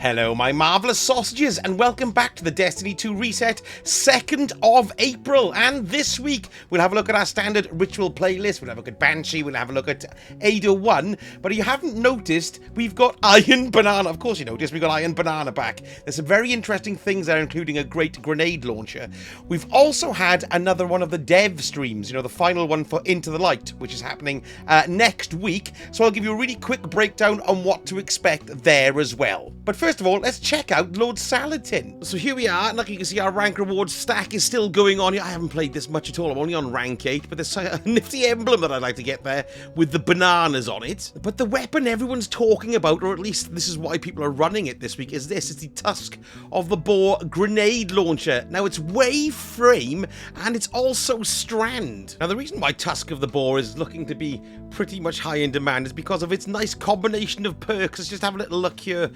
Hello my marvellous sausages and welcome back to the Destiny 2 Reset 2nd of April, and this week we'll have a look at our standard ritual playlist, we'll have a look at Banshee, we'll have a look at Ada 1, but if you haven't noticed, we've got Iron Banana. Of course you noticed, we've got Iron Banana back. There's some very interesting things there, including a great grenade launcher. We've also had another one of the dev streams, you know, the final one for Into the Light, which is happening next week, so I'll give you a really quick breakdown on what to expect there as well. But first of all, let's check out Lord Sakatin. So here we are, and like you can see, our rank rewards stack is still going on. I haven't played this much at all, I'm only on rank 8, but there's a nifty emblem that I'd like to get there with the bananas on it. But the weapon everyone's talking about, or at least this is why people are running it this week, is this. It's the Tusk of the Boar grenade launcher. Now it's wave frame, and it's also strand. Now the reason why Tusk of the Boar is looking to be pretty much high in demand is because of its nice combination of perks. Let's just have a little look here.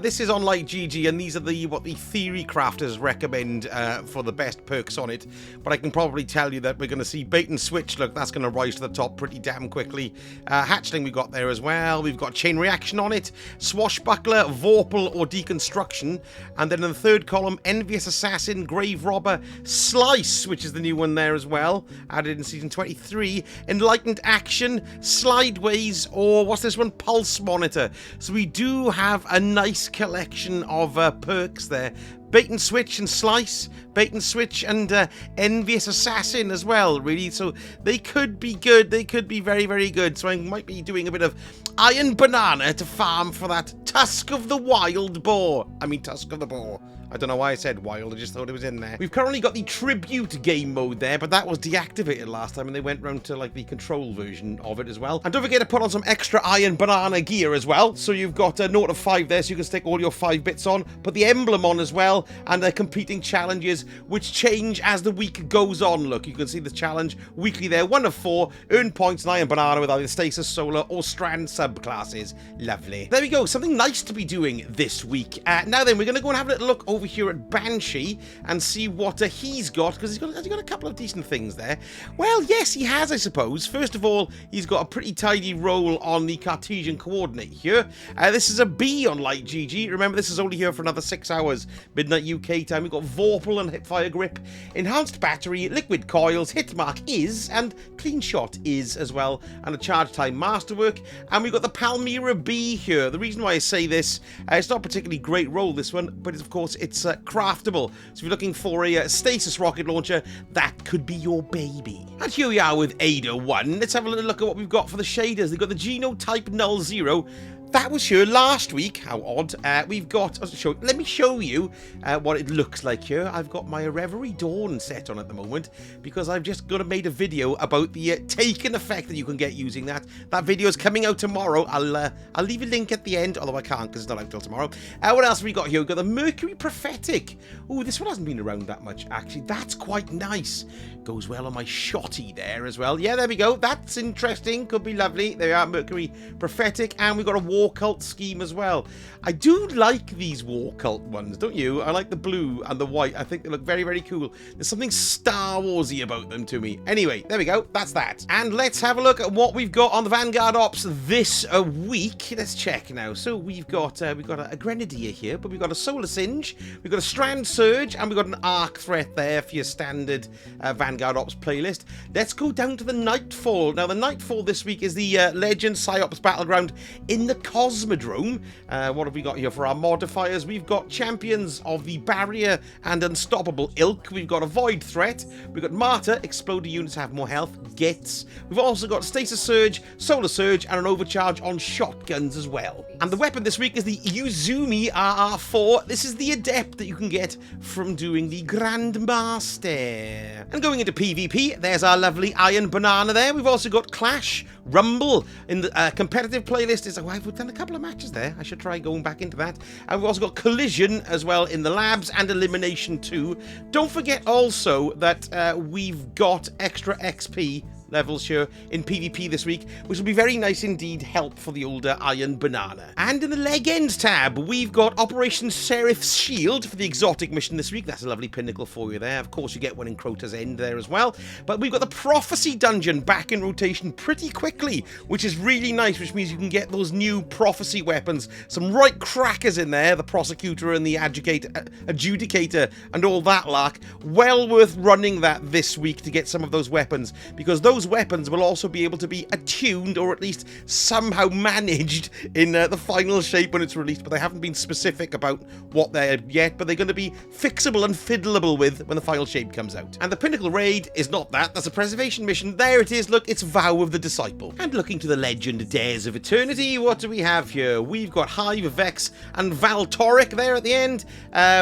This is on GG, and these are what the theory crafters recommend for the best perks on it. But I can probably tell you that we're going to see bait and switch. Look, that's going to rise to the top pretty damn quickly. Hatchling we've got there as well. We've got chain reaction on it, swashbuckler, vorpal or deconstruction, and then in the third column, envious assassin, grave robber, slice, which is the new one there as well, added in season 23, enlightened action, slideways, or what's this one, pulse monitor. So we do have a nice collection of perks there. Bait and switch and slice, bait and switch and envious assassin as well, really. So they could be good, they could be very, very good. So I might be doing a bit of Iron Banana to farm for that Tusk of the Wild Boar. Tusk of the Boar. I don't know why I said wild, I just thought it was in there. We've currently got the Tribute game mode there, but that was deactivated last time and they went round to like the control version of it as well. And don't forget to put on some extra Iron Banana gear as well. So you've got a note of 5 there, so you can stick all your 5 bits on. Put the emblem on as well, and they're competing challenges which change as the week goes on. Look, you can see the challenge weekly there. 1 of 4, earn points in Iron Banana with either Stasis, Solar or Strand subclasses. Lovely. There we go, something nice to be doing this week. Now then, we're going to go and have a little look over here at Banshee and see what he's got, because has he got a couple of decent things there. Well, yes, he has, I suppose. First of all, he's got a pretty tidy roll on the Cartesian coordinate here. This is a B on GG. Remember, this is only here for another 6 hours, midnight UK time. We've got Vorpal and Hipfire Grip, Enhanced Battery, Liquid Coils, Hitmark is, and Clean Shot is as well, and a Charge Time Masterwork. And we've got the Palmyra B here. The reason why I say this, it's not a particularly great roll, this one, but of course it's craftable. So if you're looking for a stasis rocket launcher, that could be your baby. And here we are with Ada 1. Let's have a little look at what we've got for the shaders. They've got the Genotype Null 0. That was here last week. How odd. We've got... let me show you what it looks like here. I've got my Reverie Dawn set on at the moment because I've just made a video about the taken effect that you can get using that. That video is coming out tomorrow. I'll leave a link at the end, although I can't because it's not out till tomorrow. What else have we got here? We've got the Mercury Prophetic. Oh, this one hasn't been around that much, actually. That's quite nice. Goes well on my shotty there as well. Yeah, there we go. That's interesting. Could be lovely. There we are, Mercury Prophetic. And we've got a War Cult scheme as well. I do like these War Cult ones, don't you? I like the blue and the white. I think they look very, very cool. There's something Star Warsy about them to me. Anyway, there we go. That's that. And let's have a look at what we've got on the Vanguard Ops this week. Let's check now. So we've got a Grenadier here, but we've got a Solar Singe, we've got a Strand Surge, and we've got an Arc Threat there for your standard Vanguard Ops playlist. Let's go down to the Nightfall. Now, the Nightfall this week is the Legend Psyops Battleground in the Cosmodrome. What have we got here for our modifiers? We've got Champions of the Barrier and Unstoppable Ilk. We've got a Void Threat. We've got Martyr. Exploder units have more health. Gets. We've also got Stasis Surge, Solar Surge, and an Overcharge on shotguns as well. And the weapon this week is the Uzumi RR4. This is the Adept that you can get from doing the Grandmaster. And going into PvP, there's our lovely Iron Banana there. We've also got Clash, Rumble. In the competitive playlist is... we've done a couple of matches there. I should try going back into that. And we've also got Collision as well in the labs and Elimination 2. Don't forget also that we've got extra XP. levels here in PvP this week, which will be very nice indeed help for the older Iron Banana. And in the Legends tab, we've got Operation Seraph's Shield for the exotic mission this week. That's a lovely pinnacle for you there. Of course, you get one in Crota's End there as well. But we've got the Prophecy Dungeon back in rotation pretty quickly, which is really nice, which means you can get those new Prophecy weapons. Some right crackers in there, the Prosecutor and the Adjudicator and all that lark. Well worth running that this week to get some of those weapons, because those weapons will also be able to be attuned or at least somehow managed in the final shape when it's released, but they haven't been specific about what they're yet, but they're going to be fixable and fiddleable with when the final shape comes out. And the Pinnacle Raid is not that, that's a preservation mission. There it is, look, it's Vow of the Disciple. And looking to the legend Dares of Eternity, what do we have here? We've got Hive, Vex, and Valtoric there at the end.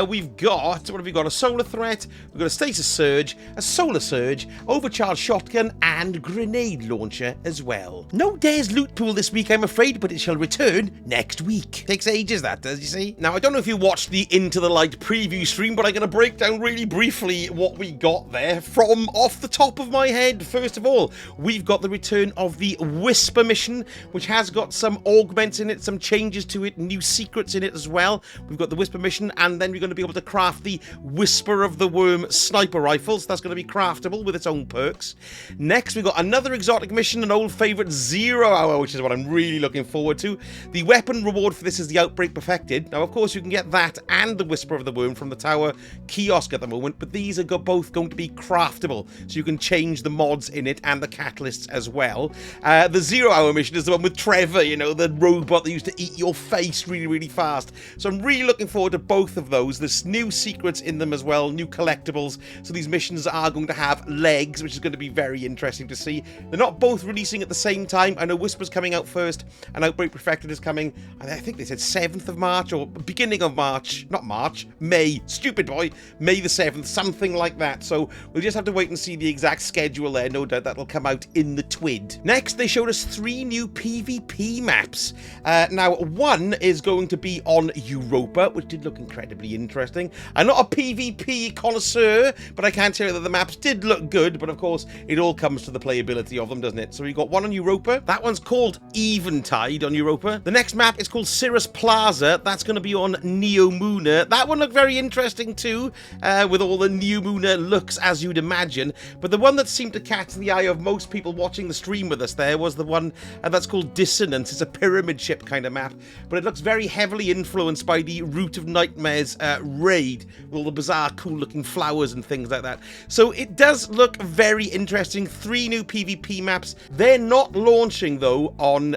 We've got, what have we got? A Solar Threat, we've got a Stasis Surge, a Solar Surge, Overcharged Shotgun, and Grenade Launcher as well. No Dares loot pool this week, I'm afraid, but it shall return next week. Takes ages, that does, you see? Now, I don't know if you watched the Into the Light preview stream, but I'm going to break down really briefly what we got there from off the top of my head. First of all, we've got the return of the Whisper mission, which has got some augments in it, some changes to it, new secrets in it as well. We've got the Whisper mission, and then we're going to be able to craft the Whisper of the Worm sniper rifles. That's going to be craftable with its own perks. Next, we've got another exotic mission, an old favourite 0 hour, which is what I'm really looking forward to. The weapon reward for this is the Outbreak Perfected. Now, of course, you can get that and the Whisper of the Worm from the Tower kiosk at the moment, but these are both going to be craftable, so you can change the mods in it and the catalysts as well. The 0 hour mission is the one with Trevor, you know, the robot that used to eat your face really, really fast. So I'm really looking forward to both of those. There's new secrets in them as well, new collectibles, so these missions are going to have legs, which is going to be very interesting to see. They're not both releasing at the same time. I know Whisper's coming out first, and Outbreak Perfected is coming, and I think they said 7th of March, or beginning of March, not March, May, stupid boy, May the 7th, something like that. So we'll just have to wait and see the exact schedule there. No doubt that'll come out in the TWID. Next, they showed us 3 new PvP maps. Now, one is going to be on Europa, which did look incredibly interesting. I'm not a PvP connoisseur, but I can tell you that the maps did look good, but of course, it all comes to the playability of them, doesn't it? So we got one on Europa. That one's called Eventide on Europa. The next map is called Cirrus Plaza. That's going to be on Neomuna. That one looked very interesting too, with all the Neomuna looks, as you'd imagine. But the one that seemed to catch the eye of most people watching the stream with us there was the one that's called Dissonance. It's a pyramid ship kind of map, but it looks very heavily influenced by the Root of Nightmares raid, with all the bizarre, cool-looking flowers and things like that. So it does look very interesting. 3 new PvP maps. They're not launching, though, on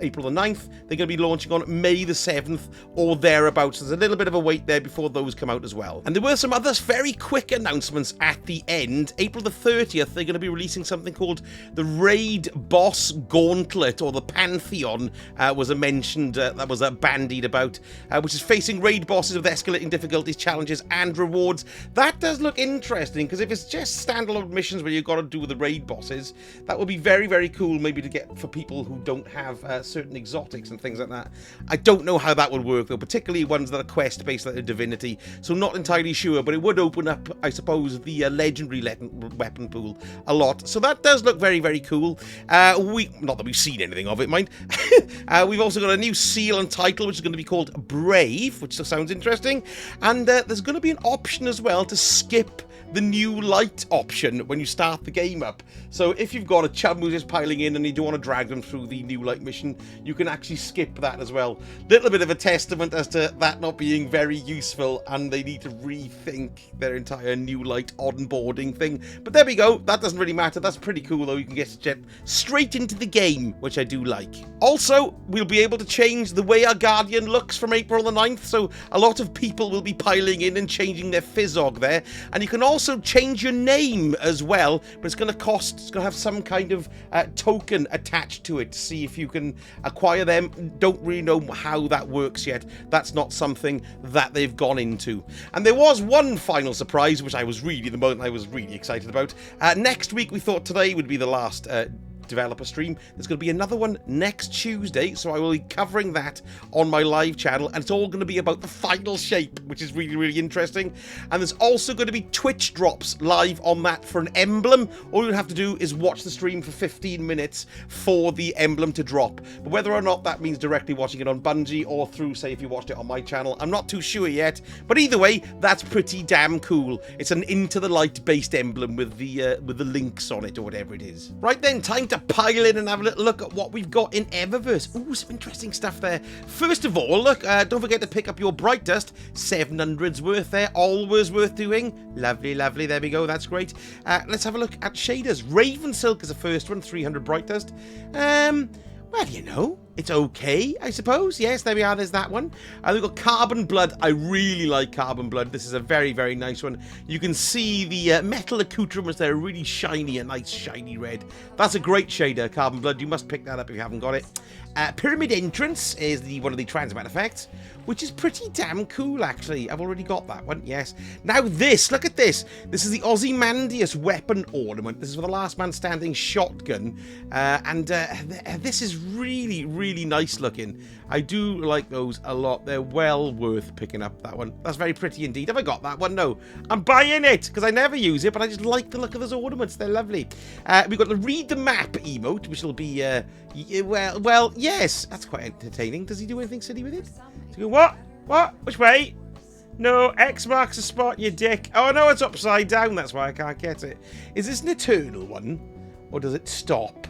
April the 9th. They're going to be launching on May the 7th or thereabouts. There's a little bit of a wait there before those come out as well. And there were some other very quick announcements at the end. April the 30th, they're going to be releasing something called the Raid Boss Gauntlet, or the Pantheon, was a mentioned, that was bandied about, which is facing raid bosses with escalating difficulties, challenges, and rewards. That does look interesting, because if it's just standalone missions where you've got to do with the raid bosses, that would be very, very cool, maybe to get for people who don't have certain exotics and things like that. I don't know how that would work, though, particularly ones that are quest-based like a Divinity, so not entirely sure, but it would open up, I suppose, the legendary weapon pool a lot. So that does look very, very cool. Not that we've seen anything of it, mind. We've also got a new seal and title, which is going to be called Brave, which sounds interesting. And there's going to be an option as well to skip the new light option when you start the game up. So if you've got a chum who's just piling in and you don't want to drag them through the new light mission, you can actually skip that as well. Little bit of a testament as to that not being very useful, and they need to rethink their entire new light onboarding thing. But there we go. That doesn't really matter. That's pretty cool, though. You can get straight into the game, which I do like. Also, we'll be able to change the way our Guardian looks from April the 9th, so a lot of people will be piling in and changing their Fizzog there. And you can also change your name as well, but it's going to cost, it's going to have some kind of token attached to it to see if you can acquire them. Don't really know how that works yet. That's not something that they've gone into. And there was one final surprise, which I was really excited about. Next week, we thought today would be the last developer stream. There's going to be another one next Tuesday, so I will be covering that on my live channel, and it's all going to be about the final shape, which is really, really interesting. And there's also going to be Twitch drops live on that for an emblem. All you have to do is watch the stream for 15 minutes for the emblem to drop. But whether or not that means directly watching it on Bungie or through, say, if you watched it on my channel, I'm not too sure yet. But either way, that's pretty damn cool. It's an Into the Light based emblem with the links on it or whatever it is. Right then, time to pile in and have a little look at what we've got in Eververse. Ooh, some interesting stuff there. First of all, look, don't forget to pick up your Bright Dust. 700's worth there, always worth doing. Lovely, lovely, there we go, that's great. Let's have a look at shaders. Raven Silk is the first one, 300 Bright Dust. Well, you know, it's okay, I suppose. Yes, there we are, there's that one. We've got Carbon Blood. I really like Carbon Blood. This is a very, very nice one. You can see the metal accoutrements there, really shiny, a nice shiny red. That's a great shader, Carbon Blood. You must pick that up if you haven't got it. Pyramid Entrance is one of the transmat effects, which is pretty damn cool, actually. I've already got that one, yes. Now this, look at this. This is the Ozymandias weapon ornament. This is for the last man standing shotgun. This is really, really nice looking. I do like those a lot. They're well worth picking up, that one. That's very pretty indeed. Have I got that one? No. I'm buying it, because I never use it, but I just like the look of those ornaments. They're lovely. We've got the Read the Map emote, which will be, well, yes. That's quite entertaining. Does he do anything silly with it? Go, what? What? Which way? No, X marks a spot, you dick. Oh, no, it's upside down. That's why I can't get it. Is this an eternal one? Or does it stop?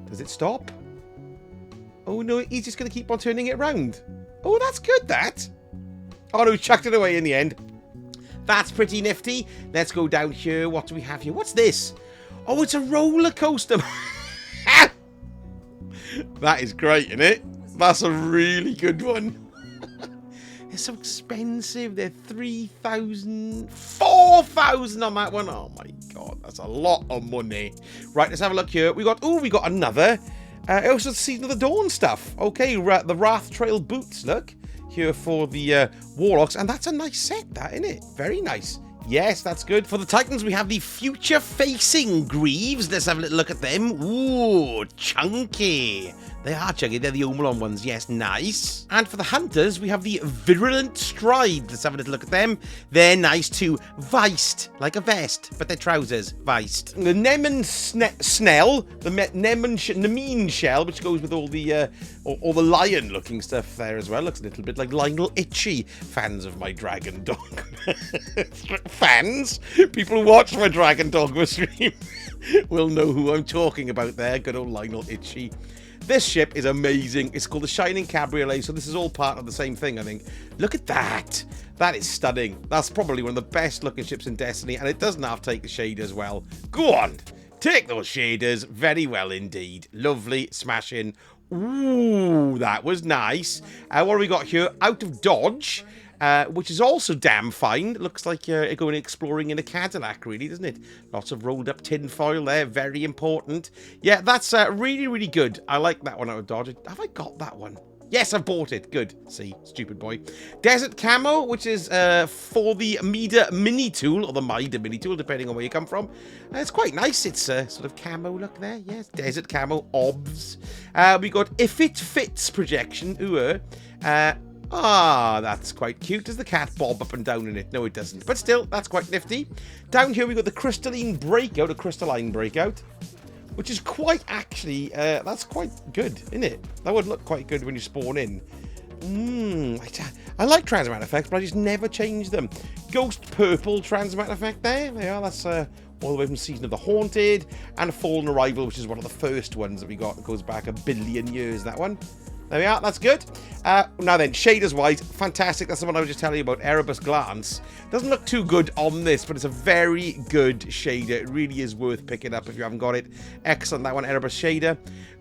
Does it stop? Oh, no, he's just going to keep on turning it around. Oh, that's good, that. Oh, no, he chucked it away in the end. That's pretty nifty. Let's go down here. What do we have here? What's this? Oh, it's a roller coaster. That is great, isn't it? That's a really good one. They're so expensive. They're 3,000, 4,000 on that one. Oh my god, that's a lot of money. Right, let's have a look here. We got another. Also, Season of the Dawn stuff. Okay, the Wrath Trail boots. Look here for the Warlocks, and that's a nice set, that, isn't it? Very nice. Yes, that's good. For the Titans, we have the future-facing Greaves. Let's have a little look at them. Ooh, chunky. They are chunky. They're the Omolon ones. Yes, nice. And for the Hunters, we have the Virulent Stride. Let's have a little look at them. They're nice too. Viced, like a vest, but they're trousers. Viced. The Nemen Snell, the Nemine Shell, which goes with all the lion-looking stuff there as well. Looks a little bit like Lionel Itchy. Fans of my Dragon Dog. Fans? People who watch my Dragon Dogma stream will know who I'm talking about there. Good old Lionel Itchy. This ship is amazing. It's called the Shining Cabriolet, so this is all part of the same thing, I think. Look at that. That is stunning. That's probably one of the best looking ships in Destiny, and it doesn't have to take the shaders well. Go on. Take those shaders very well indeed. Lovely. Smashing. Ooh, that was nice. What have we got here? Out of Dodge. Which is also damn fine. It looks like you're going exploring in a Cadillac, really, doesn't it? Lots of rolled up tin foil there. Very important. Yeah, that's really, really good. I like that one out of Dodge. Have I got that one? Yes, I've bought it. Good. See, stupid boy. Desert Camo, which is for the Mida Mini Tool, or the Mida Mini Tool, depending on where you come from. It's quite nice. It's sort of camo look there. Yes, Desert Camo, obs. We got If It Fits projection. Ooh, that's quite cute. Does the cat bob up and down in it? No, it doesn't. But still, that's quite nifty. Down here, we've got the Crystalline Breakout, which is quite, actually, that's quite good, isn't it? That would look quite good when you spawn in. I like transmat effects, but I just never change them. Ghost Purple transmat effect there. There you are. That's all the way from Season of the Haunted. And Fallen Arrival, which is one of the first ones that we got. It goes back 1 billion years, that one. There we are, that's good. Now then, shaders-wise, fantastic. That's the one I was just telling you about, Erebus Glance. Doesn't look too good on this, but it's a very good shader. It really is worth picking up if you haven't got it. Excellent, that one, Erebus shader.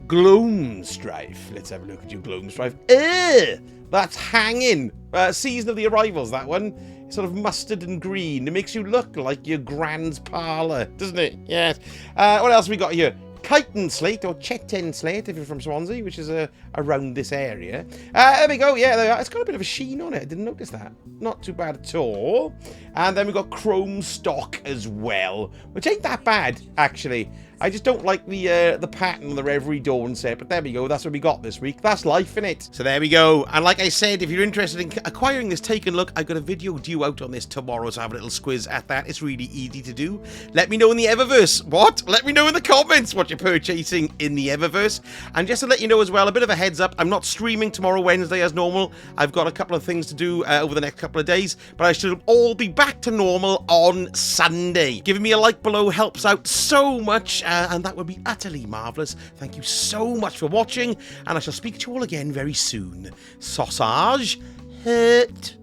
Gloam Strife. Let's have a look at you, Gloam Strife. That's hanging. Season of the Arrivals, that one. Sort of mustard and green. It makes you look like your grand's parlour, doesn't it? Yes. What else have we got here? Chitin Slate, or Chetin Slate, if you're from Swansea, which is around this area. There we go, yeah, there we are. It's got a bit of a sheen on it. I didn't notice that. Not too bad at all. And then we've got Chrome Stock as well, which ain't that bad, actually. I just don't like the pattern of the Reverie Dawn set, but there we go. That's what we got this week. That's life, innit? So there we go. And like I said, if you're interested in acquiring this take and look, I've got a video due out on this tomorrow, so have a little squiz at that. It's really easy to do. Let me know in the Eververse. What? Let me know in the comments what you're purchasing in the Eververse. And just to let you know as well, a bit of a heads up, I'm not streaming tomorrow, Wednesday, as normal. I've got a couple of things to do over the next couple of days, but I should all be back to normal on Sunday. Giving me a like below helps out so much, and that would be utterly marvellous. Thank you so much for watching, and I shall speak to you all again very soon. Sausage hurt.